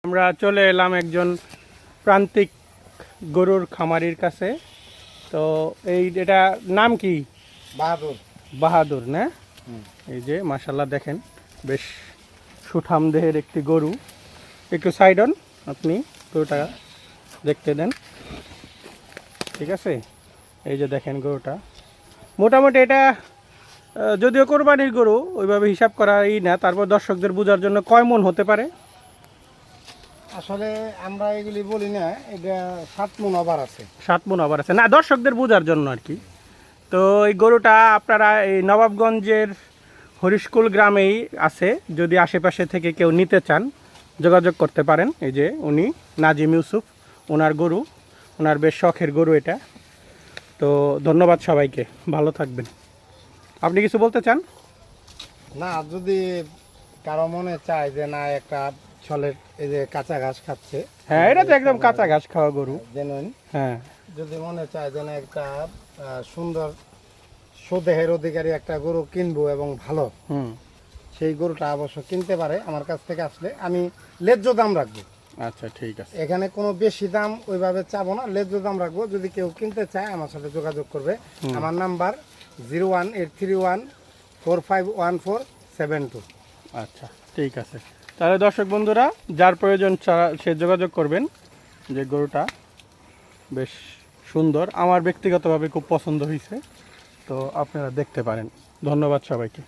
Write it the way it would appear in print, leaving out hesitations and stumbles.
আমরা চলে এলাম একজন প্রান্তিক গরুর খামারির কাছে। তো এটা নাম কি? বাহাদুর। বাহাদুর না? এই যে মাশাআল্লাহ দেখেন বেশ সুঠাম দেহের একটি গরু। একটু সাইড অন, আপনি গরুটা দেখতে দেন। ঠিক আছে, এই যে দেখেন গরুটা মোটামুটি এটা যদিও কোরবানির গরু ওইভাবে হিসাব করাই না, তারপর দর্শকদের বোঝার জন্য কয় মন হতে পারে? আসলে আমরা এগুলি বলি না, এটা 7 মণ ওভার আছে। 7 মণ ওভার আছে না, দর্শকদের বোঝার জন্য আর কি। তো এই গরুটা আপনারা এই নবাবগঞ্জের হরিশকুল গ্রামেই আছে, যদি আশেপাশে থেকে কেউ নিতে চান যোগাযোগ করতে পারেন। এই যে উনি নাজিম ইউসুফ, ওনার গরু, ওনার বেশ শখের গরু এটা। তো ধন্যবাদ সবাইকে, ভালো থাকবেন। আপনি কিছু বলতে চান? না, যদি কারো মনে চায় যে না একটা ছলের এই যে কাঁচা ঘাস খাচ্ছে, হ্যাঁ এটা তো একদম কাঁচা ঘাস খাওয়া গরু। জেনুইন। হ্যাঁ, যদি মনে চায় যে না একটা সুন্দর সুদেহের অধিকারী একটা গরু কিনবো এবং ভালো, সেই গরুটা অবশ্য কিনতে পারে আমার কাছ থেকে আসলে। আমি ন্যায্য দাম রাখবো। আচ্ছা ঠিক আছে, এখানে কোনো বেশি দাম ওইভাবে চাবো না, ন্যায্য দাম রাখবো। যদি কেউ কিনতে চায় আমার সাথে যোগাযোগ করবে। আমার নাম্বার 01831451472। আচ্ছা ঠিক আছে। তাহলে দর্শক বন্ধুরা, যার প্রয়োজন সে যোগাযোগ করবেন। যে গরুটা বেশ সুন্দর, আমার ব্যক্তিগতভাবে খুব পছন্দ হয়েছে, তো আপনারা দেখতে পারেন। ধন্যবাদ সবাইকে।